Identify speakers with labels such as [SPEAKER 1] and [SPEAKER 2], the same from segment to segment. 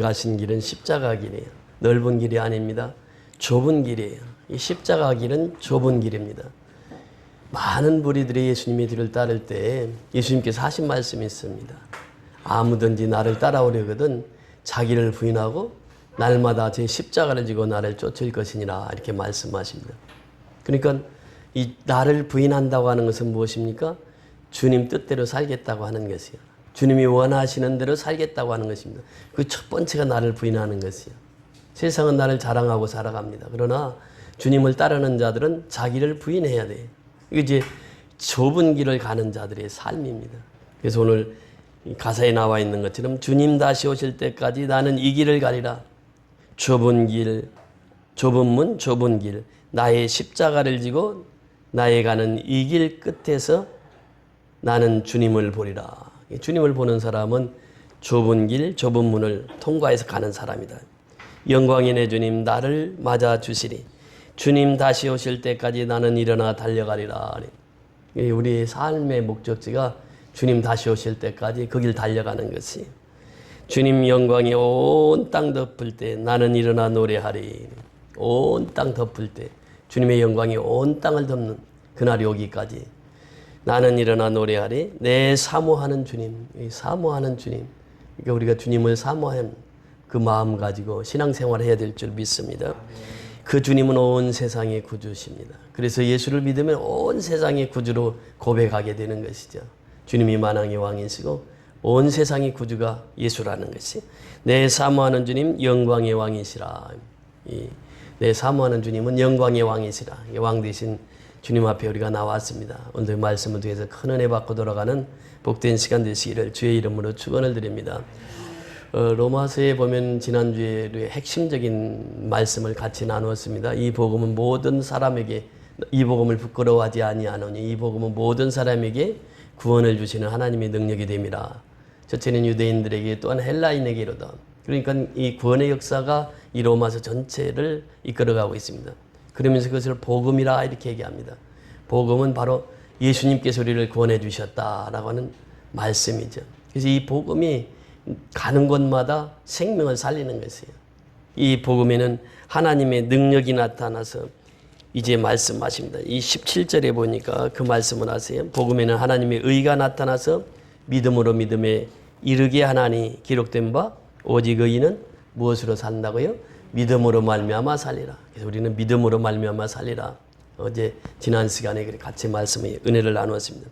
[SPEAKER 1] 가신 길은 십자가 길이에요. 넓은 길이 아닙니다. 좁은 길이에요. 이 십자가 길은 좁은 길입니다. 많은 무리들이 예수님의 뒤를 따를 때 예수님께서 하신 말씀이 있습니다. 아무든지 나를 따라오려거든 자기를 부인하고 날마다 제 십자가를 지고 나를 쫓을 것이니라 이렇게 말씀하십니다. 그러니까 이 나를 부인한다고 하는 것은 무엇입니까? 주님 뜻대로 살겠다고 하는 것이요. 주님이 원하시는 대로 살겠다고 하는 것입니다. 그 첫 번째가 나를 부인하는 것이요. 세상은 나를 자랑하고 살아갑니다. 그러나 주님을 따르는 자들은 자기를 부인해야 돼요. 이게 이제 좁은 길을 가는 자들의 삶입니다. 그래서 오늘 가사에 나와 있는 것처럼 주님 다시 오실 때까지 나는 이 길을 가리라. 좁은 길, 좁은 문, 좁은 길. 나의 십자가를 지고 나의 가는 이 길 끝에서 나는 주님을 보리라. 주님을 보는 사람은 좁은 길, 좁은 문을 통과해서 가는 사람이다. 영광의 내 주님 나를 맞아 주시리. 주님 다시 오실 때까지 나는 일어나 달려가리라. 우리의 삶의 목적지가 주님 다시 오실 때까지 그 길 달려가는 것이. 주님 영광이 온 땅 덮을 때 나는 일어나 노래하리. 온 땅 덮을 때 주님의 영광이 온 땅을 덮는 그날이 오기까지 나는 일어나 노래하리. 내 사모하는 주님, 사모하는 주님. 그러니까 우리가 주님을 사모하는 그 마음 가지고 신앙생활을 해야 될 줄 믿습니다. 그 주님은 온 세상의 구주십니다. 그래서 예수를 믿으면 온 세상의 구주로 고백하게 되는 것이죠. 주님이 만왕의 왕이시고 온 세상의 구주가 예수라는 것이. 내 사모하는 주님 영광의 왕이시라. 내 사모하는 주님은 영광의 왕이시라. 왕 되신 주님 앞에 우리가 나왔습니다. 오늘 말씀을 통해서 큰 은혜 받고 돌아가는 복된 시간 되시기를 주의 이름으로 축원을 드립니다. 로마서에 보면 지난주에 핵심적인 말씀을 같이 나누었습니다. 이 복음은 모든 사람에게, 이 복음을 부끄러워하지 아니하노니 이 복음은 모든 사람에게 구원을 주시는 하나님의 능력이 됨이라. 첫째는 유대인들에게 또한 헬라인에게로다. 그러니까 이 구원의 역사가 이 로마서 전체를 이끌어가고 있습니다. 그러면서 그것을 복음이라 이렇게 얘기합니다. 복음은 바로 예수님께서 우리를 구원해 주셨다라고 하는 말씀이죠. 그래서 이 복음이 가는 곳마다 생명을 살리는 것이에요. 이 복음에는 하나님의 능력이 나타나서 이제 말씀하십니다. 이 17절에 보니까 그 말씀을 하세요. 복음에는 하나님의 의가 나타나서 믿음으로 믿음에 이르게 하나니 기록된 바 오직 의인은 무엇으로 산다고요? 믿음으로 말미암아 살리라. 그래서 우리는 믿음으로 말미암아 살리라. 어제 지난 시간에 같이 말씀의 은혜를 나누었습니다.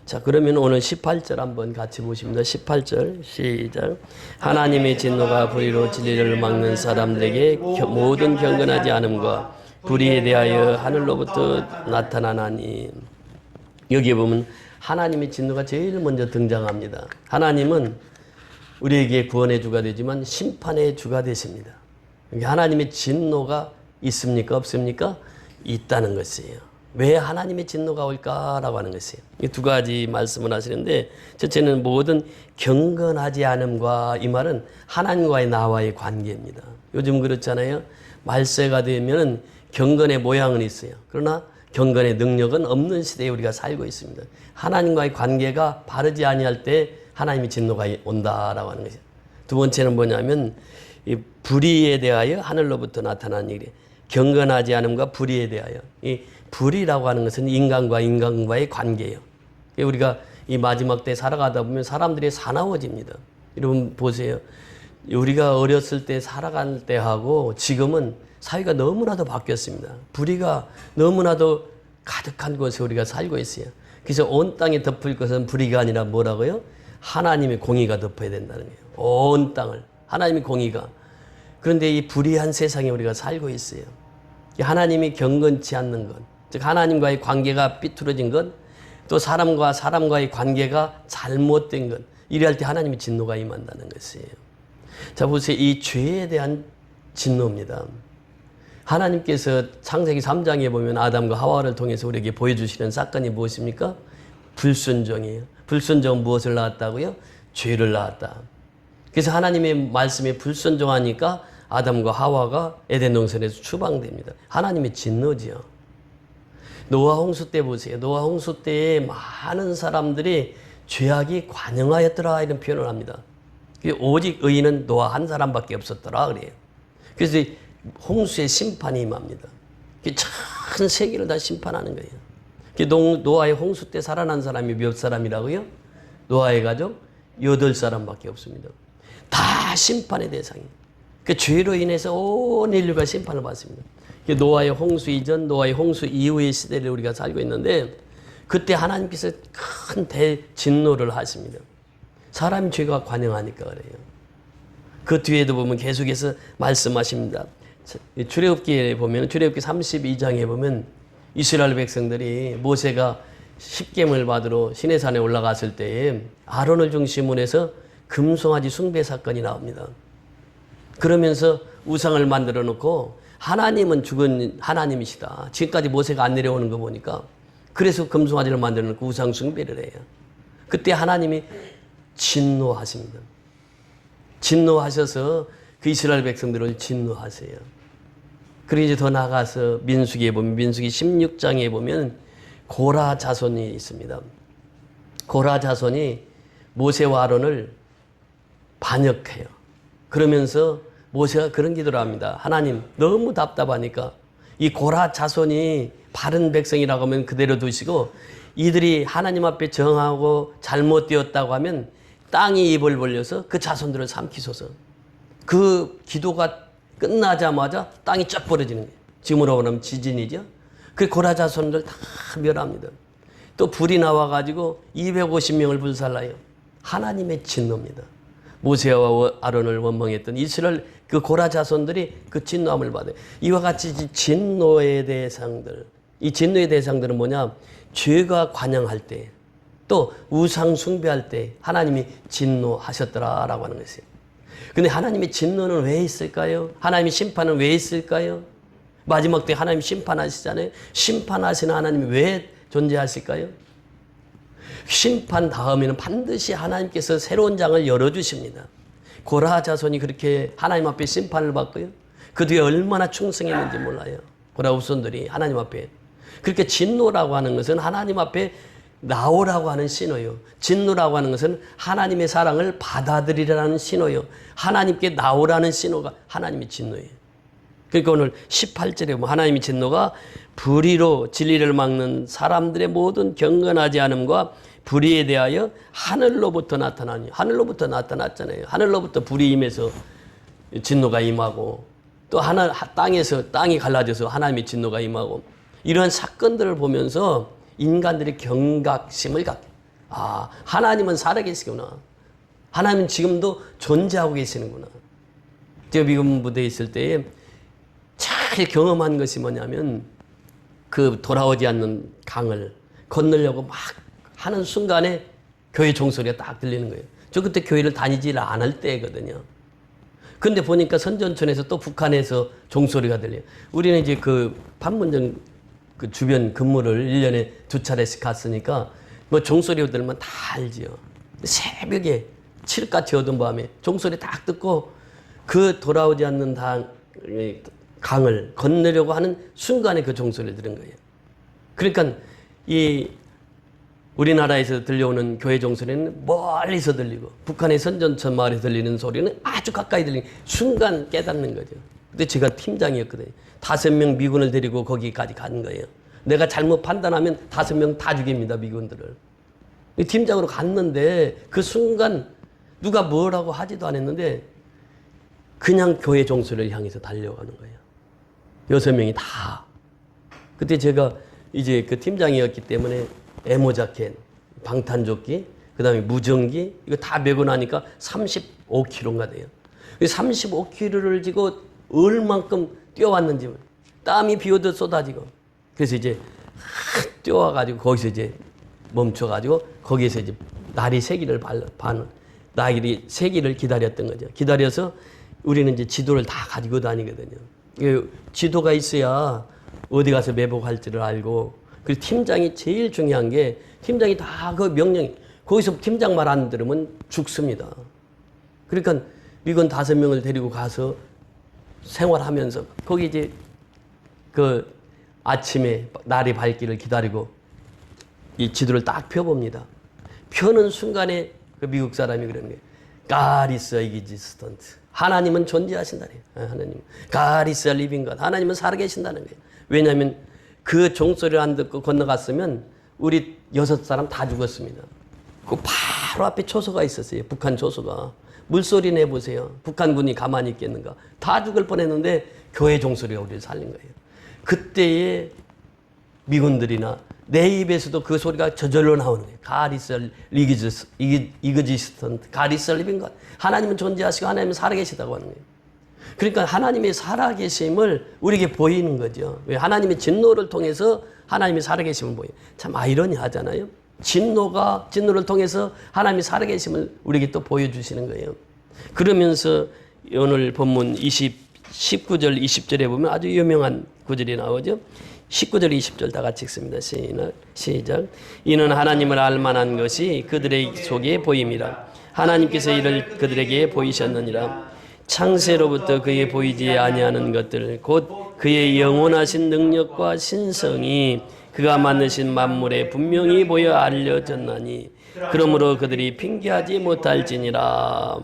[SPEAKER 1] 자, 그러면 오늘 18절 한번 같이 보십니다. 18절 시작. 하나님의 진노가 불의로 진리를 막는 사람들에게 모든 경건하지 않음과 불의에 대하여 하늘로부터 나타나나니. 여기에 보면 하나님의 진노가 제일 먼저 등장합니다. 하나님은 우리에게 구원의 주가 되지만 심판의 주가 되십니다. 하나님의 진노가 있습니까? 없습니까? 있다는 것이에요. 왜 하나님의 진노가 올까라고 하는 것이에요. 이 두 가지 말씀을 하시는데, 첫째는 모든 경건하지 않음과, 이 말은 하나님과의 나와의 관계입니다. 요즘 그렇잖아요. 말세가 되면 경건의 모양은 있어요. 그러나 경건의 능력은 없는 시대에 우리가 살고 있습니다. 하나님과의 관계가 바르지 아니할 때 하나님의 진노가 온다라고 하는 것이에요. 두 번째는 뭐냐면 이 불의에 대하여 하늘로부터 나타난 일이에요. 경건하지 않음과 불의에 대하여. 이 불의라고 하는 것은 인간과 인간과의 관계예요. 우리가 이 마지막 때 살아가다 보면 사람들이 사나워집니다. 여러분 보세요. 우리가 어렸을 때 살아갈 때하고 지금은 사회가 너무나도 바뀌었습니다. 불의가 너무나도 가득한 곳에 우리가 살고 있어요. 그래서 온 땅에 덮을 것은 불의가 아니라 뭐라고요? 하나님의 공의가 덮어야 된다는 거예요. 온 땅을. 하나님의 공의가. 그런데 이 불의한 세상에 우리가 살고 있어요. 하나님이 경건치 않는 것, 즉 하나님과의 관계가 삐뚤어진 것, 또 사람과 사람과의 관계가 잘못된 것, 이래할 때 하나님의 진노가 임한다는 것이에요. 자, 보세요. 이 죄에 대한 진노입니다. 하나님께서 창세기 3장에 보면 아담과 하와를 통해서 우리에게 보여주시는 사건이 무엇입니까? 불순종이에요. 불순종은 무엇을 낳았다고요? 죄를 낳았다. 그래서 하나님의 말씀에 불순종하니까 아담과 하와가 에덴 동산에서 추방됩니다. 하나님의 진노지요. 노아 홍수 때 보세요. 노아 홍수 때에 많은 사람들이 죄악이 관영하였더라 이런 표현을 합니다. 오직 의인은 노아 한 사람밖에 없었더라 그래요. 그래서 홍수의 심판이 임합니다. 전 세계를 다 심판하는 거예요. 노아의 홍수 때 살아난 사람이 몇 사람이라고요? 노아의 가족 8사람밖에 없습니다. 다 심판의 대상이에요. 그 죄로 인해서 온 인류가 심판을 받습니다. 노아의 홍수 이전, 노아의 홍수 이후의 시대를 우리가 살고 있는데 그때 하나님께서 큰 대진노를 하십니다. 사람 죄가 관영하니까 그래요. 그 뒤에도 보면 계속해서 말씀하십니다. 출애굽기에 보면 출애굽기 32장에 보면 이스라엘 백성들이 모세가 십계명을 받으러 시내산에 올라갔을 때에 아론을 중심으로 해서 금송아지 숭배 사건이 나옵니다. 그러면서 우상을 만들어 놓고 하나님은 죽은 하나님이시다. 지금까지 모세가 안 내려오는 거 보니까 그래서 금송아지를 만들어 놓고 우상 숭배를 해요. 그때 하나님이 진노하십니다. 진노하셔서 그 이스라엘 백성들을 진노하세요. 그리고 이제 더 나아가서 민수기에 보면 민수기 16장에 보면 고라 자손이 있습니다. 고라 자손이 모세와 아론을 반역해요. 그러면서 모세가 그런 기도를 합니다. 하나님 너무 답답하니까 이 고라 자손이 바른 백성이라고 하면 그대로 두시고 이들이 하나님 앞에 정하고 잘못되었다고 하면 땅이 입을 벌려서 그 자손들을 삼키소서. 그 기도가 끝나자마자 땅이 쫙 벌어지는 거예요. 지금으로 말하면 지진이죠. 그 고라 자손들 다 멸합니다. 또 불이 나와가지고 250명을 불살라요. 하나님의 진노입니다. 모세와 아론을 원망했던 이스라엘 그 고라 자손들이 그 진노함을 받아요. 이와 같이 진노의 대상들, 이 진노의 대상들은 뭐냐? 죄가 관영할 때, 또 우상 숭배할 때 하나님이 진노하셨더라라고 하는 것이에요. 근데 하나님의 진노는 왜 있을까요? 하나님의 심판은 왜 있을까요? 마지막 때 하나님 심판하시잖아요. 심판하시는 하나님이 왜 존재하실까요? 심판 다음에는 반드시 하나님께서 새로운 장을 열어주십니다. 고라 자손이 그렇게 하나님 앞에 심판을 받고요. 그 뒤에 얼마나 충성했는지 몰라요. 고라 후손들이 하나님 앞에. 그렇게 진노라고 하는 것은 하나님 앞에 나오라고 하는 신호요. 진노라고 하는 것은 하나님의 사랑을 받아들이라는 신호요. 하나님께 나오라는 신호가 하나님의 진노예요. 그러니까 오늘 18절에 보면 하나님의 진노가 불의로 진리를 막는 사람들의 모든 경건하지 않음과 불의에 대하여 하늘로부터 나타나니, 하늘로부터 나타났잖아요. 하늘로부터 불이 임해서 진노가 임하고 또 땅에서 땅이 갈라져서 하나님의 진노가 임하고 이러한 사건들을 보면서 인간들이 경각심을 갖게. 아, 하나님은 살아계시구나. 하나님은 지금도 존재하고 계시는구나. 제가 미군 부대에 있을 때에 잘 경험한 것이 뭐냐면 그 돌아오지 않는 강을 건너려고 막 하는 순간에 교회 종소리가 딱 들리는 거예요. 저 그때 교회를 다니지 않을 때거든요. 근데 보니까 선전촌에서 또 북한에서 종소리가 들려요. 우리는 이제 그 판문점 그 주변 근무를 1년에 2차례씩 갔으니까 뭐 종소리 들으면 다 알지요. 새벽에 칠흑같이 어두운 밤에 종소리 딱 듣고 그 돌아오지 않는 강을 건너려고 하는 순간에 그 종소리를 들은 거예요. 그러니까 이 우리나라에서 들려오는 교회 종소리는 멀리서 들리고 북한의 선전천 마을에서 들리는 소리는 아주 가까이 들리는 순간 깨닫는 거죠. 근데 제가 팀장이었거든요. 5명 미군을 데리고 거기까지 간 거예요. 내가 잘못 판단하면 5명 다 죽입니다, 미군들을. 팀장으로 갔는데 그 순간 누가 뭐라고 하지도 않았는데 그냥 교회 종소리를 향해서 달려가는 거예요. 6명이 다. 그때 제가 이제 그 팀장이었기 때문에 에모 자켓, 방탄조끼, 그 다음에 무전기, 이거 다 메고 나니까 35kg가 돼요. 35kg를 지고 얼만큼 뛰어왔는지, 땀이 비 오듯 쏟아지고. 그래서 이제 뛰어와가지고 거기서 이제 멈춰가지고 거기에서 이제 날이 새기를 날이 새기를 기다렸던 거죠. 기다려서 우리는 이제 지도를 다 가지고 다니거든요. 지도가 있어야 어디 가서 매복할지를 알고. 그리고 팀장이 제일 중요한 게 팀장이 다 그 명령, 거기서 팀장 말 안 들으면 죽습니다. 그러니까 미군 5명을 데리고 가서 생활하면서 거기 이제 그 아침에 날이 밝기를 기다리고 이 지도를 딱 펴봅니다. 펴는 순간에 그 미국 사람이 그러는 거예요. God is existent. 하나님은 존재하신다는 거예요. 하나님. God is a living God. 하나님은 살아계신다는 거예요. 왜냐하면 그 종소리를 안 듣고 건너갔으면 우리 6사람 다 죽었습니다. 그 바로 앞에 초소가 있었어요. 북한 초소가. 물소리 내보세요. 북한군이 가만히 있겠는가. 다 죽을 뻔했는데 교회 종소리가 우리를 살린 거예요. 그때의 미군들이나 내 입에서도 그 소리가 저절로 나오는 거예요. God is existent. God is living God. 하나님은 존재하시고 하나님은 살아계시다고 하는 거예요. 그러니까 하나님의 살아계심을 우리에게 보이는 거죠. 왜? 하나님의 진노를 통해서 하나님의 살아계심을 보여요. 참 아이러니하잖아요. 진노를 통해서 하나님의 살아계심을 우리에게 또 보여주시는 거예요. 그러면서 오늘 본문 19절 20절에 보면 아주 유명한 구절이 나오죠. 19절 20절 다 같이 읽습니다. 시작. 이는 하나님을 알만한 것이 그들의 속에 보임이라. 하나님께서 이를 그들에게 보이셨느니라. 창세로부터 그에 보이지 아니하는 것들 곧 그의 영원하신 능력과 신성이 그가 만드신 만물에 분명히 보여 알려졌나니 그러므로 그들이 핑계하지 못할지니라.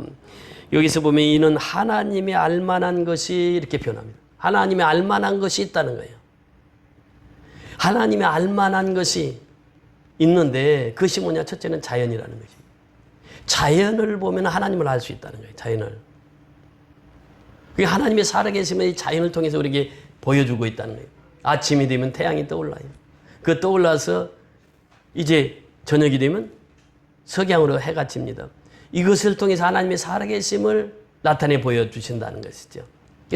[SPEAKER 1] 여기서 보면 이는 하나님이 알만한 것이 이렇게 표현합니다. 하나님이 알만한 것이 있다는 거예요. 하나님이 알만한 것이 있는데 그것이 뭐냐? 첫째는 자연이라는 것입니다. 자연을 보면 하나님을 알 수 있다는 거예요. 자연을. 그게 하나님의 살아계심의 자연을 통해서 우리에게 보여주고 있다는 거예요. 아침이 되면 태양이 떠올라요. 그 떠올라서 이제 저녁이 되면 석양으로 해가 집니다. 이것을 통해서 하나님의 살아계심을 나타내 보여주신다는 것이죠.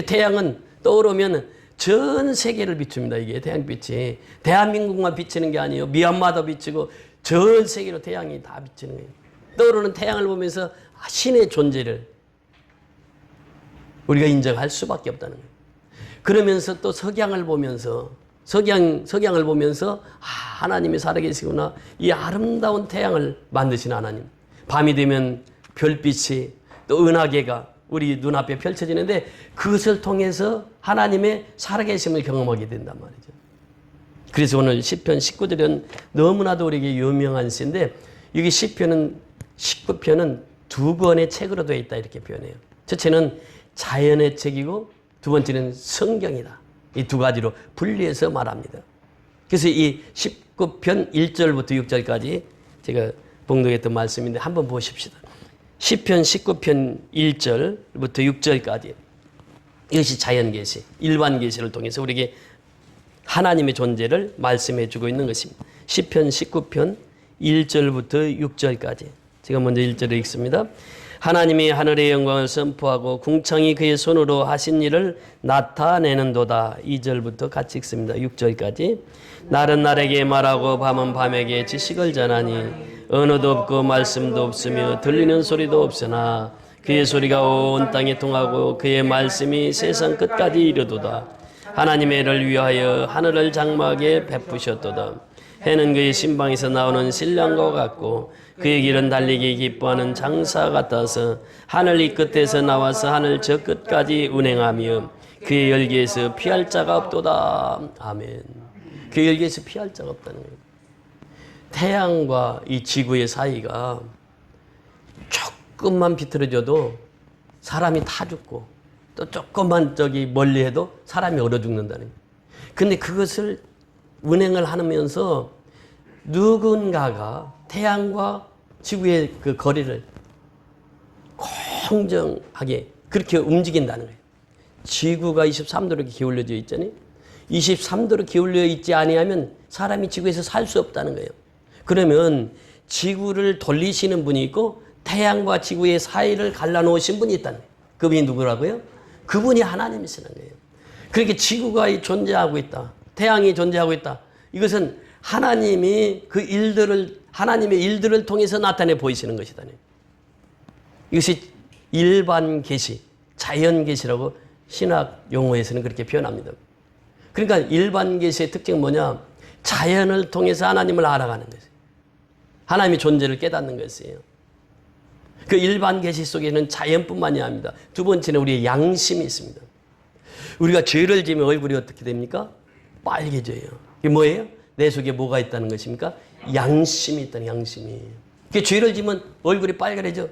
[SPEAKER 1] 태양은 떠오르면 전 세계를 비춥니다. 이게 태양빛이. 대한민국만 비치는 게 아니에요. 미얀마도 비치고 전 세계로 태양이 다 비치는 거예요. 떠오르는 태양을 보면서 신의 존재를 우리가 인정할 수밖에 없다는 거예요. 그러면서 또 석양을 보면서 하나님이 살아계시구나. 이 아름다운 태양을 만드신 하나님. 밤이 되면 별빛이 또 은하계가 우리 눈앞에 펼쳐지는데 그것을 통해서 하나님의 살아계심을 경험하게 된단 말이죠. 그래서 오늘 시편 19절은 너무나도 우리에게 유명한 시인데 여기 시편은 19편은 두 권의 책으로 되어 있다 이렇게 표현해요. 첫째는 자연의 책이고 두 번째는 성경이다. 이 두 가지로 분리해서 말합니다. 그래서 이 19편 1절부터 6절까지 제가 봉독했던 말씀인데 한번 보십시다. 시편 19편 1절부터 6절까지 이것이 자연계시, 일반계시를 통해서 우리에게 하나님의 존재를 말씀해 주고 있는 것입니다. 시편 19편 1절부터 6절까지 제가 먼저 1절을 읽습니다. 하나님이 하늘의 영광을 선포하고 궁창이 그의 손으로 하신 일을 나타내는도다. 2절부터 같이 읽습니다. 6절까지. 날은 날에게 말하고 밤은 밤에게 지식을 전하니 언어도 없고 말씀도 없으며 들리는 소리도 없으나 그의 소리가 온 땅에 통하고 그의 말씀이 세상 끝까지 이르도다. 하나님의 애를 위하여 하늘을 장막에 베푸셨도다. 해는 그의 신방에서 나오는 신랑과 같고 그의 길은 달리기 기뻐하는 장사 같아서 하늘 이 끝에서 나와서 하늘 저 끝까지 운행하며 그의 열기에서 피할 자가 없도다. 아멘. 그의 열기에서 피할 자가 없다는 거예요. 태양과 이 지구의 사이가 조금만 비틀어져도 사람이 타 죽고 또 조금만 저기 멀리 해도 사람이 얼어 죽는다는 거예요. 근데 그것을 운행을 하면서 누군가가 태양과 지구의 그 거리를 공정하게 그렇게 움직인다는 거예요. 지구가 23도로 기울어져 있잖아요. 23도로 기울어 있지 아니하면 사람이 지구에서 살 수 없다는 거예요. 그러면 지구를 돌리시는 분이 있고 태양과 지구의 사이를 갈라놓으신 분이 있다는 거예요. 그분이 누구라고요? 그분이 하나님이시는 거예요. 그렇게 지구가 존재하고 있다. 태양이 존재하고 있다. 이것은 하나님이 하나님의 일들을 통해서 나타내 보이시는 것이다. 이것이 일반 계시, 자연 계시라고 신학 용어에서는 그렇게 표현합니다. 그러니까 일반 계시의 특징은 뭐냐? 자연을 통해서 하나님을 알아가는 것이에요. 하나님의 존재를 깨닫는 것이에요. 그 일반 계시 속에는 자연뿐만이 아닙니다. 두 번째는 우리의 양심이 있습니다. 우리가 죄를 지으면 얼굴이 어떻게 됩니까? 빨개져요. 이게 뭐예요? 내 속에 뭐가 있다는 것입니까? 양심이 있다는 양심이. 그 죄를 지으면 얼굴이 빨개져.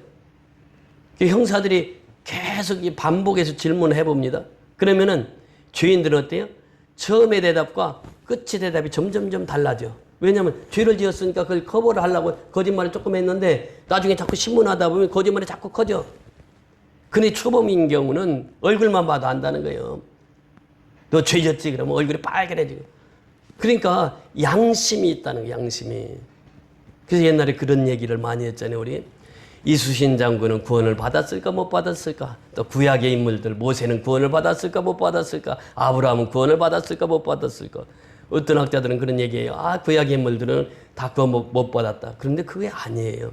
[SPEAKER 1] 그 형사들이 계속 반복해서 질문을 해봅니다. 그러면은 죄인들은 어때요? 처음의 대답과 끝의 대답이 점점점 달라져. 왜냐하면 죄를 지었으니까 그걸 커버를 하려고 거짓말을 조금 했는데 나중에 자꾸 신문하다 보면 거짓말이 자꾸 커져. 근데 초범인 경우는 얼굴만 봐도 안다는 거예요. 너 죄졌지? 그러면 얼굴이 빨개지고. 그러니까 양심이 있다는 거예요. 양심이. 그래서 옛날에 그런 얘기를 많이 했잖아요. 우리 이수신 장군은 구원을 받았을까 못 받았을까? 또 구약의 인물들 모세는 구원을 받았을까 못 받았을까? 아브라함은 구원을 받았을까 못 받았을까? 어떤 학자들은 그런 얘기해요. 구약의 인물들은 다 구원 못 받았다. 그런데 그게 아니에요.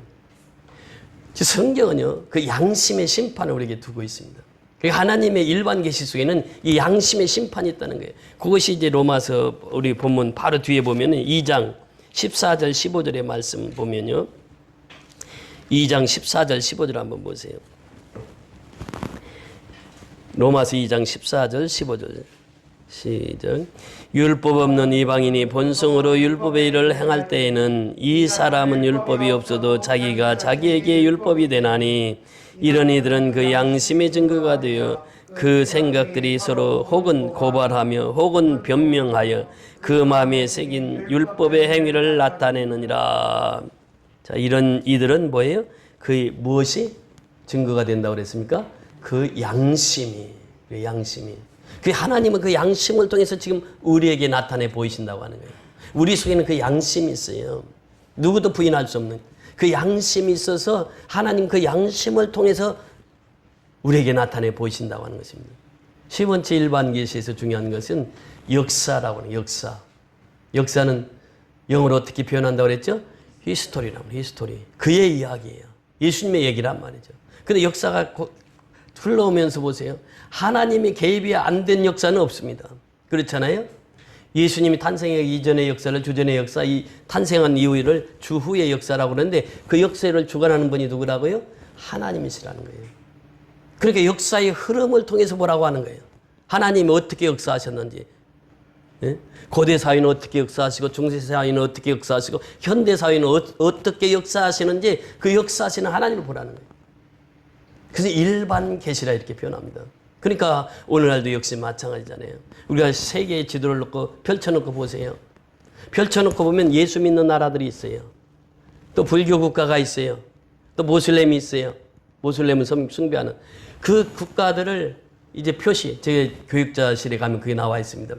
[SPEAKER 1] 성경은요, 그 양심의 심판을 우리에게 두고 있습니다. 하나님의 일반 계시 속에는 이 양심의 심판이 있다는 거예요. 그것이 이제 로마서 우리 본문 바로 뒤에 보면 2장 14절 15절의 말씀 보면요. 2장 14절 15절 한번 보세요. 로마서 2장 14절 15절 시작. 율법 없는 이방인이 본성으로 율법의 일을 행할 때에는 이 사람은 율법이 없어도 자기가 자기에게 율법이 되나니 이런 이들은 그 양심의 증거가 되어 그 생각들이 서로 혹은 고발하며 혹은 변명하여 그 마음에 새긴 율법의 행위를 나타내느니라. 자, 이런 이들은 뭐예요? 그 무엇이 증거가 된다고 그랬습니까? 그 양심이. 그 하나님은 그 양심을 통해서 지금 우리에게 나타내 보이신다고 하는 거예요. 우리 속에는 그 양심이 있어요. 누구도 부인할 수 없는 그 양심이 있어서 하나님 그 양심을 통해서 우리에게 나타내 보이신다고 하는 것입니다. 10번째 일반 계시에서 중요한 것은 역사라고 하는 역사. 역사는 영어로 어떻게 표현한다고 그랬죠? 히스토리라고 하는 히스토리. 그의 이야기예요. 예수님의 얘기란 말이죠. 근데 역사가 흘러오면서 보세요. 하나님의 개입이 안 된 역사는 없습니다. 그렇잖아요? 예수님이 탄생하기 이전의 역사를 주전의 역사, 이 탄생한 이후를 주후의 역사라고 그러는데 그 역사를 주관하는 분이 누구라고요? 하나님이시라는 거예요. 그러니까 역사의 흐름을 통해서 보라고 하는 거예요. 하나님이 어떻게 역사하셨는지. 예? 고대 사회는 어떻게 역사하시고 중세 사회는 어떻게 역사하시고 현대 사회는 어떻게 역사하시는지 그 역사하시는 하나님을 보라는 거예요. 그래서 일반 계시라 이렇게 표현합니다. 그러니까 오늘날도 역시 마찬가지잖아요. 우리가 세계의 지도를 놓고 펼쳐놓고 보세요. 펼쳐놓고 보면 예수 믿는 나라들이 있어요. 또 불교 국가가 있어요. 또 모슬렘이 있어요. 모슬렘은 숭배하는 그 국가들을 이제 표시, 제 교육자실에 가면 그게 나와 있습니다.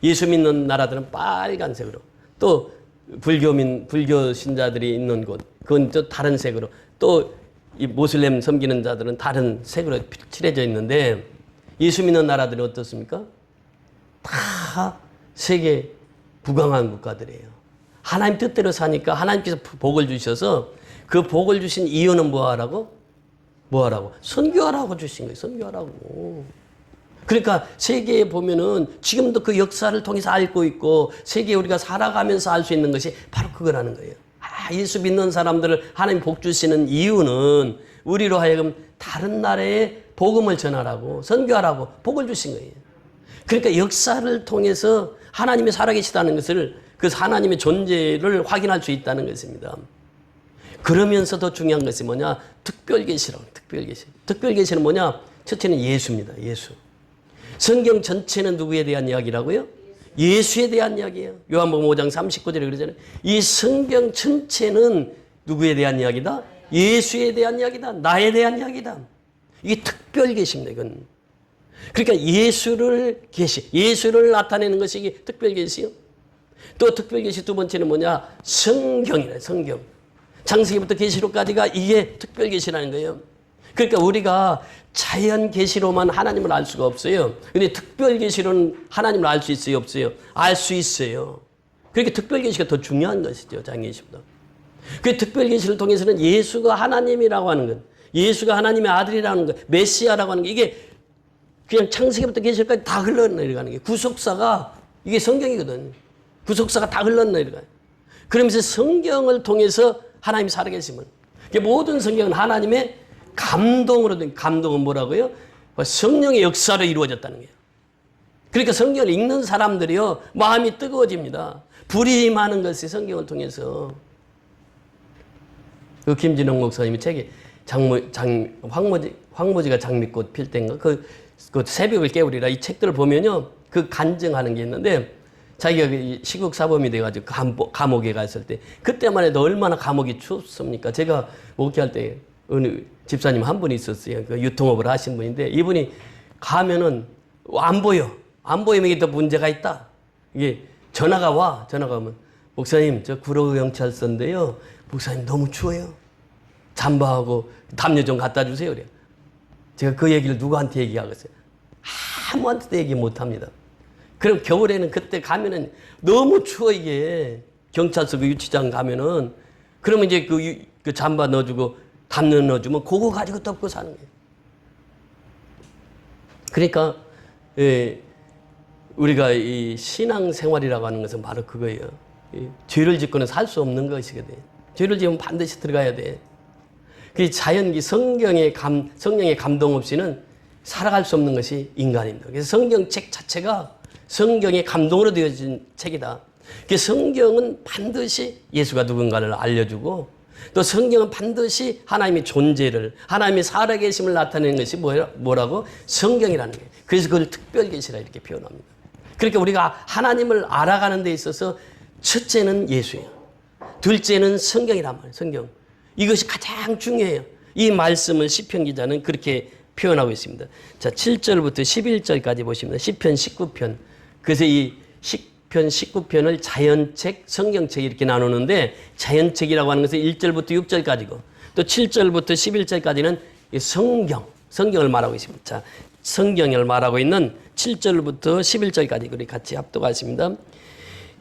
[SPEAKER 1] 예수 믿는 나라들은 빨간색으로, 또 불교 신자들이 있는 곳, 그건 또 다른 색으로, 또 이 모슬렘 섬기는 자들은 다른 색으로 칠해져 있는데 예수 믿는 나라들은 어떻습니까? 다 세계 부강한 국가들이에요. 하나님 뜻대로 사니까 하나님께서 복을 주셔서 그 복을 주신 이유는 뭐하라고? 선교하라고 주신 거예요. 선교하라고. 그러니까 세계에 보면은 지금도 그 역사를 통해서 알고 있고 세계에 우리가 살아가면서 알 수 있는 것이 바로 그거라는 거예요. 예수 믿는 사람들을 하나님 복 주시는 이유는 우리로 하여금 다른 나라에 복음을 전하라고 선교하라고 복을 주신 거예요. 그러니까 역사를 통해서 하나님이 살아계시다는 것을 그 하나님의 존재를 확인할 수 있다는 것입니다. 그러면서 더 중요한 것이 뭐냐? 특별계시라고. 특별계시는 뭐냐? 첫째는 예수입니다. 예수. 성경 전체는 누구에 대한 이야기라고요? 예수에 대한 이야기예요. 요한복음 5장 39절에 그러잖아요. 이 성경 전체는 누구에 대한 이야기다? 예수에 대한 이야기다. 나에 대한 이야기다. 이게 특별계시입니다. 이건. 그러니까 예수를 나타내는 것이 이게 특별계시요. 또 특별계시 두 번째는 뭐냐? 성경이래. 성경. 창세기부터 계시록까지가 이게 특별계시라는 거예요. 그러니까 우리가 자연 계시로만 하나님을 알 수가 없어요. 근데 특별 계시로는 하나님을 알 수 있어요, 없어요? 알 수 있어요. 그러니까 특별 계시가 더 중요한 것이죠, 장계시보다. 그 특별 계시를 통해서는 예수가 하나님이라고 하는 것, 예수가 하나님의 아들이라는 것, 메시아라고 하는 게 이게 그냥 창세기부터 계시록까지 다 흘러내려가는 게 구속사가 이게 성경이거든. 구속사가 다 흘러내려가요. 그러면서 성경을 통해서 하나님이 살아계심을. 모든 성경은 하나님의 감동으로 된, 감동은 뭐라고요? 성령의 역사로 이루어졌다는 거예요. 그러니까 성경을 읽는 사람들이요, 마음이 뜨거워집니다. 불이 임하는 것이 성경을 통해서. 그 김진영 목사님이 책에 황무지가 장미꽃 필 때인가 그 새벽을 깨우리라 이 책들을 보면요 그 간증하는 게 있는데 자기가 시국 사범이 돼가지고 감옥에 갔을 때 그때만 해도 얼마나 감옥이 춥습니까? 제가 목회할 때 어느 집사님 한 분이 있었어요. 그 유통업을 하신 분인데 이분이 가면은 안 보이면 이게 더 문제가 있다. 이게 전화가 오면 목사님 저 구로 경찰서인데요. 목사님 너무 추워요. 잠바하고 담요 좀 갖다 주세요. 그래요. 제가 그 얘기를 누구한테 얘기하겠어요? 아무한테도 얘기 못 합니다. 그럼 겨울에는 그때 가면은 너무 추워 이게 경찰서 그 유치장 가면은 그러면 이제 그 잠바 넣어주고 담요 넣어주면 그거 가지고 덮고 사는 거예요. 그러니까 우리가 이 신앙생활이라고 하는 것은 바로 그거예요. 죄를 짓고는 살 수 없는 것이거든. 죄를 지으면 반드시 들어가야 돼. 그 자연기 성령의 감동 없이는 살아갈 수 없는 것이 인간입니다. 그래서 성경책 자체가 성경의 감동으로 되어진 책이다. 그 성경은 반드시 예수가 누군가를 알려주고 또 성경은 반드시 하나님의 존재를 하나님의 살아계심을 나타내는 것이 뭐라고? 성경이라는 거예요. 그래서 그걸 특별계시라 이렇게 표현합니다. 그러니까 우리가 하나님을 알아가는 데 있어서 첫째는 예수예요. 둘째는 성경이란 말이에요. 성경. 이것이 가장 중요해요. 이 말씀을 시편 기자는 그렇게 표현하고 있습니다. 자, 7절부터 11절까지 보시면 시편 19편. 그래서 이 시편 19편을 자연책, 성경책 이렇게 나누는데 자연책이라고 하는 것은 1절부터 6절까지고 또 7절부터 11절까지는 성경을 말하고 있습니다. 자, 성경을 말하고 있는 7절부터 11절까지 우리 같이 합독하겠습니다.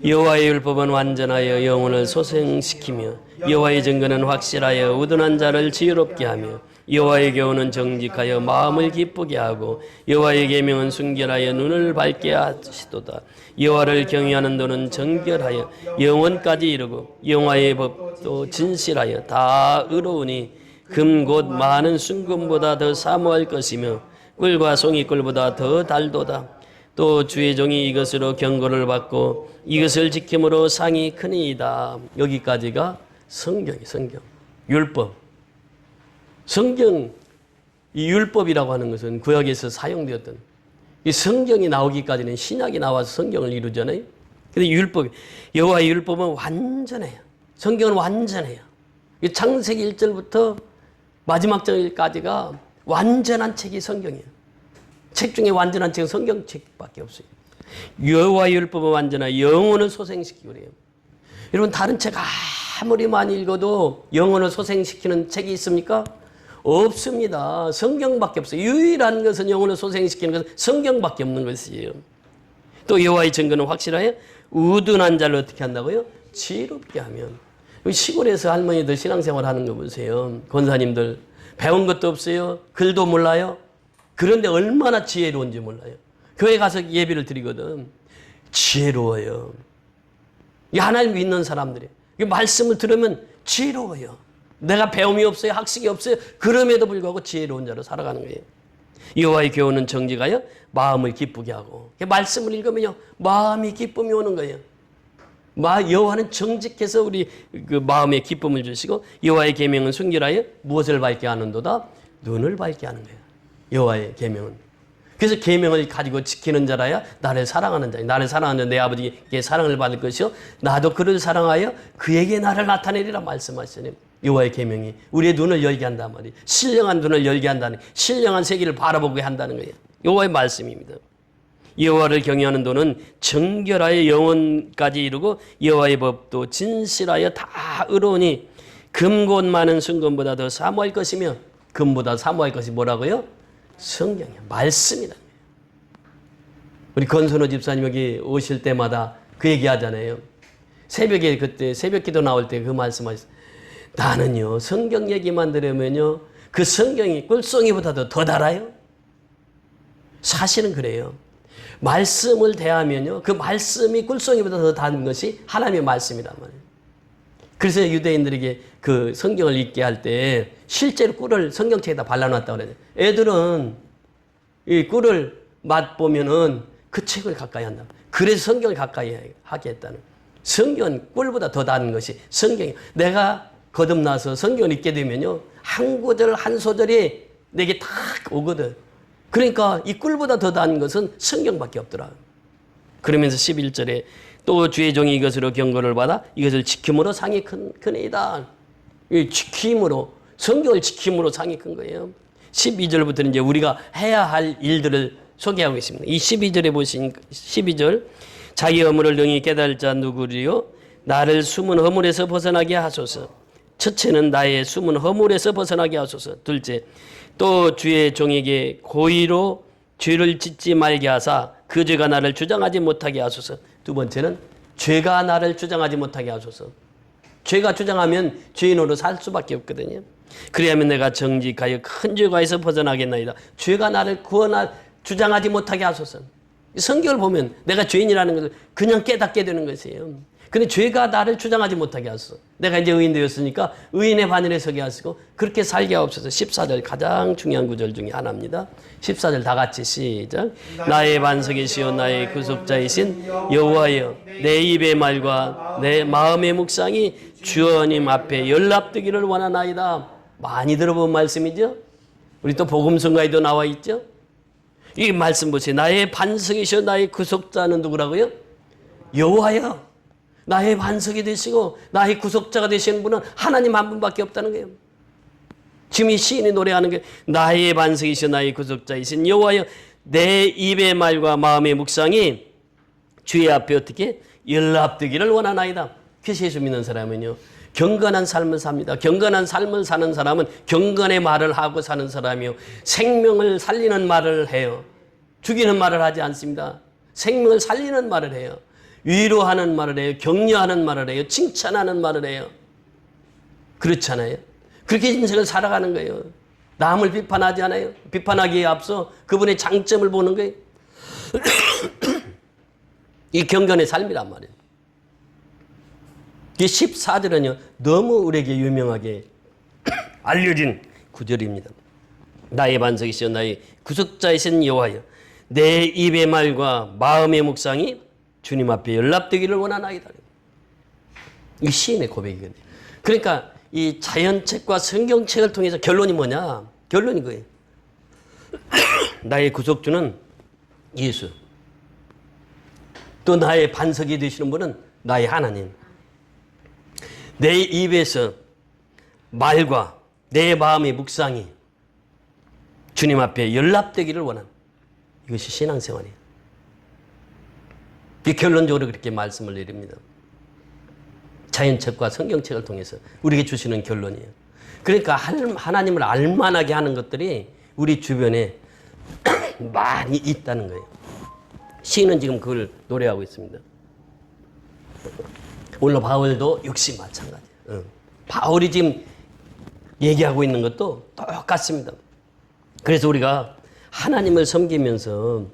[SPEAKER 1] 여호와의 율법은 완전하여 영혼을 소생시키며 여호와의 증거는 확실하여 우둔한 자를 지혜롭게 하며 여호와의 교훈은 정직하여 마음을 기쁘게 하고 여호와의 계명은 순결하여 눈을 밝게 하시도다. 여호와를 경외하는 도는 정결하여 영원까지 이르고 여호와의 법도 진실하여 다 의로우니 금 곧 많은 순금보다 더 사모할 것이며 꿀과 송이꿀보다 더 달도다. 또 주의 종이 이것으로 경고를 받고 이것을 지킴으로 상이 크니이다. 여기까지가 성경이 성경. 율법. 성경, 이 율법이라고 하는 것은 구약에서 사용되었던 이 성경이 나오기까지는 신약이 나와서 성경을 이루잖아요. 근데 율법, 여호와의 율법은 완전해요. 성경은 완전해요. 창세기 1절부터 마지막 절까지가 완전한 책이 성경이에요. 책 중에 완전한 책은 성경책밖에 없어요. 여호와의 율법은 완전하여 영혼을 소생시키고 그래요. 여러분 다른 책 아무리 많이 읽어도 영혼을 소생시키는 책이 있습니까? 없습니다. 성경밖에 없어요. 유일한 것은 영혼을 소생시키는 것은 성경밖에 없는 것이에요. 또 여호와의 증거는 확실하여 우둔한 자를 어떻게 한다고요? 지혜롭게 하면. 시골에서 할머니들 신앙생활 하는 거 보세요. 권사님들 배운 것도 없어요. 글도 몰라요. 그런데 얼마나 지혜로운지 몰라요. 교회 가서 예배를 드리거든. 지혜로워요. 이 하나님 믿는 사람들이 말씀을 들으면 지혜로워요. 내가 배움이 없어요. 학식이 없어요. 그럼에도 불구하고 지혜로운 자로 살아가는 거예요. 여호와의 교훈은 정직하여 마음을 기쁘게 하고 말씀을 읽으면요 마음이 기쁨이 오는 거예요. 여호와는 정직해서 우리 그 마음에 기쁨을 주시고 여호와의 계명은 순결하여 무엇을 밝게 하는도다? 눈을 밝게 하는 거예요. 여호와의 계명은. 그래서 계명을 가지고 지키는 자라야 나를 사랑하는 자야. 나를 사랑하는 내 아버지께 사랑을 받을 것이요 나도 그를 사랑하여 그에게 나를 나타내리라 말씀하시네요. 여호와의 계명이 우리의 눈을 열게 한단 말이에요. 신령한 눈을 열게 한다는 신령한 세계를 바라보게 한다는 거예요. 여호와의 말씀입니다. 여호와를 경외하는 도는 정결하여 영혼까지 이루고 여호와의 법도 진실하여 다 의로우니 금 곧 많은 순금보다 더 사모할 것이며 금보다 사모할 것이 뭐라고요? 성경이야. 말씀이다. 우리 건선호 집사님 여기 오실 때마다 그 얘기 하잖아요. 새벽에 그때 새벽 기도 나올 때 그 말씀하셨어요. 나는요 성경 얘기만 들으면요 그 성경이 꿀송이보다도 더 달아요. 사실은 그래요. 말씀을 대하면요 그 말씀이 꿀송이보다 더 단 것이 하나님의 말씀이란 말이에요. 그래서 유대인들에게 그 성경을 읽게 할 때 실제로 꿀을 성경책에다 발라놨다고 그래요. 애들은 이 꿀을 맛보면은 그 책을 가까이 한다. 그래서 성경을 가까이 하게 했다는. 성경은 꿀보다 더 단 것이 성경이에요. 내가 거듭나서 성경을 읽게 되면요. 한 구절 한 소절이 내게 딱 오거든. 그러니까 이 꿀보다 더 단 것은 성경밖에 없더라. 그러면서 11절에 또 주의 종이 이것으로 경고를 받아 이것을 지킴으로 상이 크니이다. 이 지킴으로, 성경을 지킴으로 상이 큰 거예요. 12절부터는 이제 우리가 해야 할 일들을 소개하고 있습니다. 이 12절에 보신 12절, 자기 허물을 능히 깨달을 자 누구리요? 나를 숨은 허물에서 벗어나게 하소서. 첫째는 나의 숨은 허물에서 벗어나게 하소서. 둘째, 또 주의 종에게 고의로 죄를 짓지 말게 하사 그 죄가 나를 주장하지 못하게 하소서. 두 번째는 죄가 나를 주장하지 못하게 하소서. 죄가 주장하면 죄인으로 살 수밖에 없거든요. 그래야만 내가 정직하여 큰 죄가에서 벗어나겠나이다. 죄가 나를 주장하지 못하게 하소서. 성경을 보면 내가 죄인이라는 것을 그냥 깨닫게 되는 것이에요. 근데 죄가 나를 주장하지 못하게 하소서. 내가 이제 의인 되었으니까 의인의 반열에 서게 하시고 그렇게 살게 하옵소서. 14절 가장 중요한 구절 중에 하나입니다. 14절 다 같이 시작. 나의 반석이시오 나의 구속자이신 여호와여, 내 입의 말과 내 마음의 묵상이 주님 앞에 연락되기를 원하나이다. 많이 들어본 말씀이죠. 우리 또 복음성가에도 나와 있죠. 이 말씀 보세요. 나의 반석이시오 나의 구속자는 누구라고요? 여호와여. 나의 반석이 되시고 나의 구속자가 되시는 분은 하나님 한 분밖에 없다는 거예요. 지금 이 시인이 노래하는 게 나의 반석이시오 나의 구속자이신 여호와여, 내 입의 말과 마음의 묵상이 주의 앞에 어떻게 연락되기를 원하나이다. 그래서 예수 믿는 사람은요, 경건한 삶을 삽니다. 경건한 삶을 사는 사람은 경건의 말을 하고 사는 사람이요, 생명을 살리는 말을 해요. 죽이는 말을 하지 않습니다. 생명을 살리는 말을 해요. 위로하는 말을 해요. 격려하는 말을 해요. 칭찬하는 말을 해요. 그렇잖아요. 그렇게 인생을 살아가는 거예요. 남을 비판하지 않아요. 비판하기에 앞서 그분의 장점을 보는 거예요. 이 경건의 삶이란 말이에요. 이 14절은요, 너무 우리에게 유명하게 알려진 구절입니다. 나의 반석이시여 나의 구속자이신 여호와여, 내 입의 말과 마음의 묵상이 주님 앞에 연락되기를 원하나이다. 이 시인의 고백이거든요. 그러니까 이 자연책과 성경책을 통해서 결론이 뭐냐? 결론이 거예요. 나의 구속주는 예수. 또 나의 반석이 되시는 분은 나의 하나님. 내 입에서 말과 내 마음의 묵상이 주님 앞에 연락되기를 원하는, 이것이 신앙생활이에요. 결론적으로 그렇게 말씀을 내립니다. 자연책과 성경책을 통해서 우리에게 주시는 결론이에요. 그러니까 하나님을 알만하게 하는 것들이 우리 주변에 많이 있다는 거예요. 시인은 지금 그걸 노래하고 있습니다. 오늘 바울도 역시 마찬가지예요. 바울이 지금 얘기하고 있는 것도 똑같습니다. 그래서 우리가 하나님을 섬기면서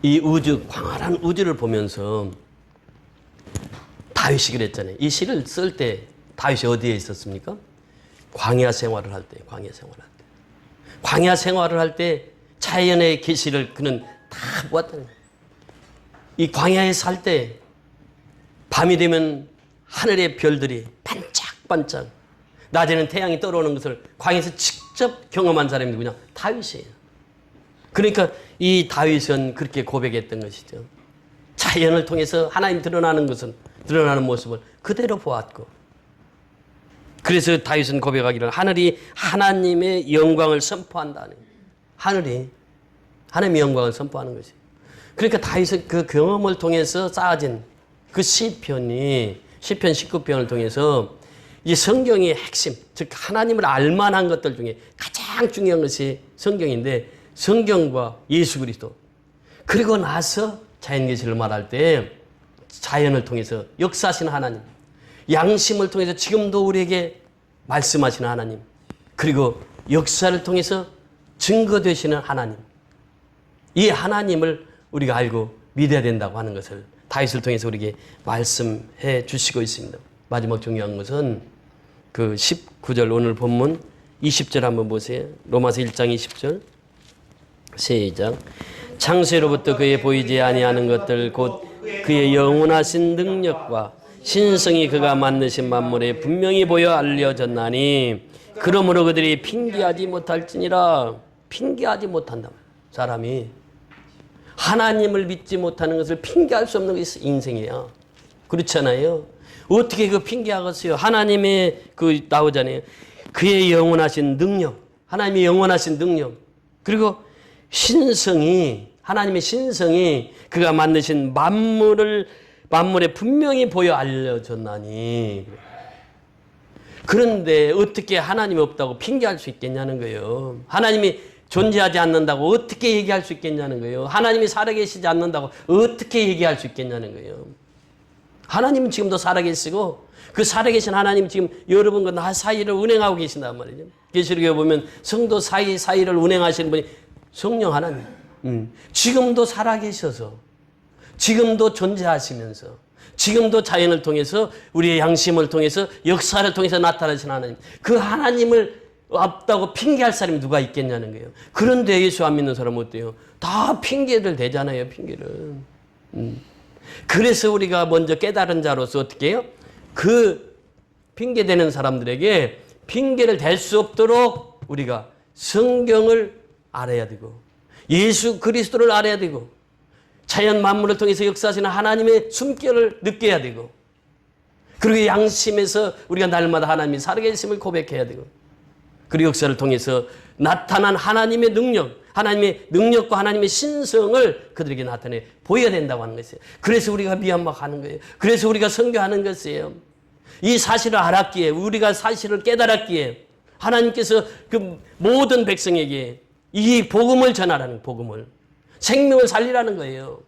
[SPEAKER 1] 이 우주, 광활한 우주를 보면서 다윗이 그랬잖아요. 이 시를 쓸 때 다윗이 어디에 있었습니까? 광야 생활을 할 때, 광야 생활을 할 때. 광야 생활을 할 때 자연의 계시를 그는 다 보았다는 거예요. 이 광야에 살 때 밤이 되면 하늘의 별들이 반짝반짝, 낮에는 태양이 떠오르는 것을 광야에서 직접 경험한 사람이 누구냐? 다윗이에요. 그러니까 이 다윗은 그렇게 고백했던 것이죠. 자연을 통해서 하나님 드러나는 모습을 그대로 보았고, 그래서 다윗은 고백하기를 하늘이 하나님의 영광을 선포한다는, 하늘이 하나님의 영광을 선포하는 것이에요. 그러니까 다윗은 그 경험을 통해서 쌓아진 그 시편이, 시편 19편을 통해서 이 성경의 핵심, 즉 하나님을 알만한 것들 중에 가장 중요한 것이 성경인데, 성경과 예수 그리스도, 그리고 나서 자연계시를 말할 때 자연을 통해서 역사하시는 하나님, 양심을 통해서 지금도 우리에게 말씀하시는 하나님, 그리고 역사를 통해서 증거되시는 하나님, 이 하나님을 우리가 알고 믿어야 된다고 하는 것을 다윗을 통해서 우리에게 말씀해 주시고 있습니다. 마지막 중요한 것은 그 19절 오늘 본문 20절 한번 보세요. 로마서 1장 20절 시작. 창세로부터 그의 보이지 아니하는 것들 곧 그의 영원하신 능력과 신성이 그가 만드신 만물에 분명히 보여 알려졌나니 그러므로 그들이 핑계하지 못할지니라. 핑계하지 못한다. 사람이 하나님을 믿지 못하는 것을 핑계할 수 없는 것이 인생이야. 그렇잖아요. 어떻게 그 핑계하겠어요? 하나님의 나오잖아요. 그의 영원하신 능력, 하나님의 영원하신 능력, 그리고 신성이, 하나님의 신성이 그가 만드신 만물에 분명히 보여 알려졌나니. 그런데 어떻게 하나님이 없다고 핑계할 수 있겠냐는 거예요. 하나님이 존재하지 않는다고 어떻게 얘기할 수 있겠냐는 거예요. 하나님이 살아계시지 않는다고 어떻게 얘기할 수 있겠냐는 거예요. 하나님은 지금도 살아계시고 그 살아계신 하나님 지금 여러분과 나 사이를 운행하고 계신단 말이죠. 계시록에 보면 성도 사이를 운행하시는 분이 성령 하나님. 지금도 살아계셔서, 지금도 존재하시면서, 지금도 자연을 통해서, 우리의 양심을 통해서, 역사를 통해서 나타나신 하나님. 그 하나님을 없다고 핑계할 사람이 누가 있겠냐는 거예요. 그런데 예수 안 믿는 사람은 어때요? 다 핑계를 대잖아요, 핑계를. 그래서 우리가 먼저 깨달은 자로서 어떻게 해요? 그 핑계대는 사람들에게 핑계를 댈 수 없도록 우리가 성경을 알아야 되고, 예수 그리스도를 알아야 되고, 자연 만물을 통해서 역사하시는 하나님의 숨결을 느껴야 되고, 그리고 양심에서 우리가 날마다 하나님이 살아계심을 고백해야 되고, 그리고 역사를 통해서 나타난 하나님의 능력, 하나님의 능력과 하나님의 신성을 그들에게 나타내 보여야 된다고 하는 것이에요. 그래서 우리가 미얀마 가는 거예요. 그래서 우리가 선교하는 것이에요. 이 사실을 알았기에, 우리가 사실을 깨달았기에 하나님께서 그 모든 백성에게 이 복음을 전하라는, 복음을, 생명을 살리라는 거예요.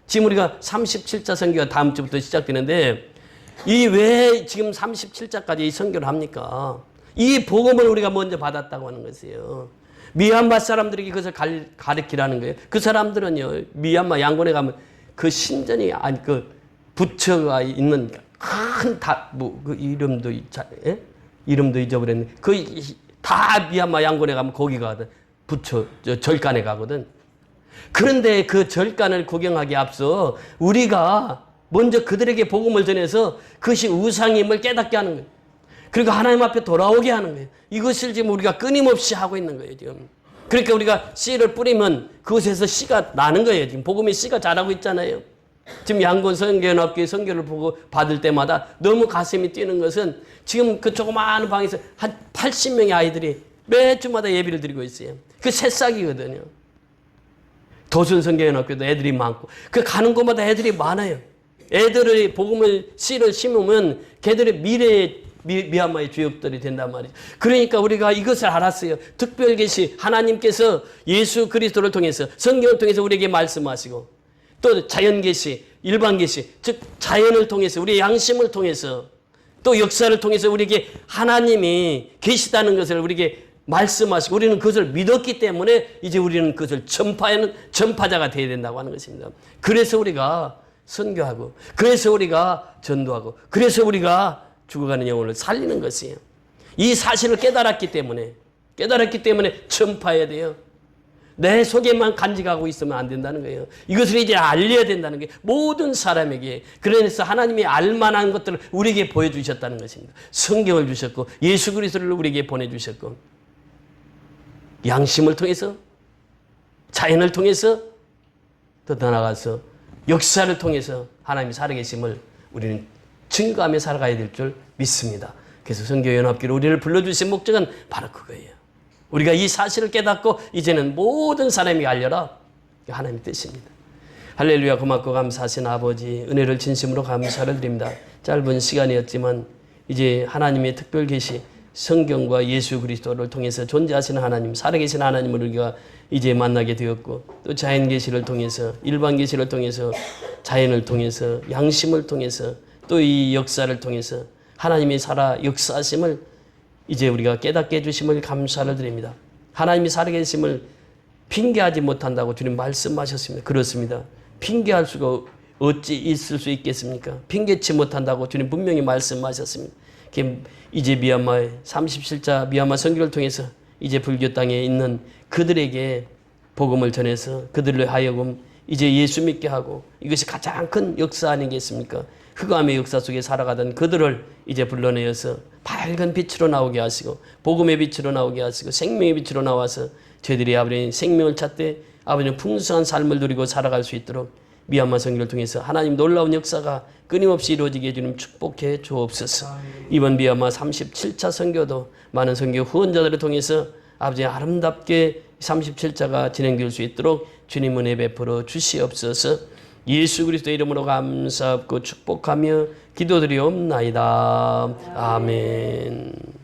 [SPEAKER 1] 지금 우리가 37자 선교가 다음 주부터 시작되는데 이 왜 지금 37자까지 이 선교를 합니까? 이 복음을 우리가 먼저 받았다고 하는 것이에요. 미얀마 사람들에게 그것을 가르치라는 거예요. 그 사람들은요, 미얀마 양곤에 가면 그 신전이, 아니, 그 부처가 있는 큰 그 이름도, 이름도 잊어버렸네. 다 미얀마 양곤에 가면 거기 가거든. 부처, 절간에 가거든. 그런데 그 절간을 구경하기 앞서 우리가 먼저 그들에게 복음을 전해서 그것이 우상임을 깨닫게 하는 거예요. 그리고 하나님 앞에 돌아오게 하는 거예요. 이것을 지금 우리가 끊임없이 하고 있는 거예요, 지금. 그러니까 우리가 씨를 뿌리면 그곳에서 씨가 나는 거예요. 지금 복음의 씨가 자라고 있잖아요. 지금 양곤 선교연합교회 선교를 보고 받을 때마다 너무 가슴이 뛰는 것은 지금 그 조그마한 방에서 한 80명의 아이들이 매 주마다 예비를 드리고 있어요. 그 새싹이거든요. 도순 선교연합교회도 애들이 많고, 그 가는 곳마다 애들이 많아요. 애들의 복음을 씨를 심으면 걔들의 미래의 미얀마의 주역들이 된단 말이죠. 그러니까 우리가 이것을 알았어요. 특별 계시, 하나님께서 예수 그리스도를 통해서, 성경을 통해서 우리에게 말씀하시고, 또 자연 계시, 일반 계시, 즉 자연을 통해서, 우리의 양심을 통해서, 또 역사를 통해서 우리에게 하나님이 계시다는 것을 우리에게 말씀하시고, 우리는 그것을 믿었기 때문에 이제 우리는 그것을 전파하는 전파자가 되어야 된다고 하는 것입니다. 그래서 우리가 선교하고, 그래서 우리가 전도하고, 그래서 우리가 죽어가는 영혼을 살리는 것이에요. 이 사실을 깨달았기 때문에 전파해야 돼요. 내 속에만 간직하고 있으면 안 된다는 거예요. 이것을 이제 알려야 된다는 게 모든 사람에게. 그래서 하나님이 알만한 것들을 우리에게 보여주셨다는 것입니다. 성경을 주셨고, 예수 그리스도를 우리에게 보내주셨고, 양심을 통해서, 자연을 통해서, 더 나아가서 역사를 통해서 하나님이 살아계심을 우리는 증거하며 살아가야 될 줄 믿습니다. 그래서 선교연합교회로 우리를 불러주신 목적은 바로 그거예요. 우리가 이 사실을 깨닫고 이제는 모든 사람에게 알려라. 하나님의 뜻입니다. 할렐루야. 고맙고 감사하신 아버지, 은혜를 진심으로 감사를 드립니다. 짧은 시간이었지만 이제 하나님의 특별 계시, 성경과 예수 그리스도를 통해서 존재하시는 하나님, 살아계신 하나님을 우리가 이제 만나게 되었고, 또 자연 계시를 통해서, 일반 계시를 통해서, 자연을 통해서, 양심을 통해서, 또 이 역사를 통해서 하나님이 살아 역사하심을 이제 우리가 깨닫게 해주심을 감사를 드립니다. 하나님이 살아계심을 핑계하지 못한다고 주님 말씀하셨습니다. 그렇습니다. 핑계할 수가 어찌 있을 수 있겠습니까? 핑계치 못한다고 주님 분명히 말씀하셨습니다. 이제 미얀마 37자 미얀마 선교를 통해서 이제 불교 땅에 있는 그들에게 복음을 전해서 그들로 하여금 이제 예수 믿게 하고 이것이 가장 큰 역사 아니겠습니까? 흑암의 역사 속에 살아가던 그들을 이제 불러내어서 밝은 빛으로 나오게 하시고 복음의 빛으로 나오게 하시고 생명의 빛으로 나와서 저희들이 아버지 생명을 찾되 아버지는 풍성한 삶을 누리고 살아갈 수 있도록 미얀마 선교를 통해서 하나님 놀라운 역사가 끊임없이 이루어지게 해주는 축복해 주옵소서. 이번 미얀마 37차 선교도 많은 선교 후원자들을 통해서 아버지 아름답게 37차가 진행될 수 있도록 주님 은혜 베풀어 주시옵소서. 예수 그리스도의 이름으로 감사하고 축복하며 기도드리옵나이다. 아멘.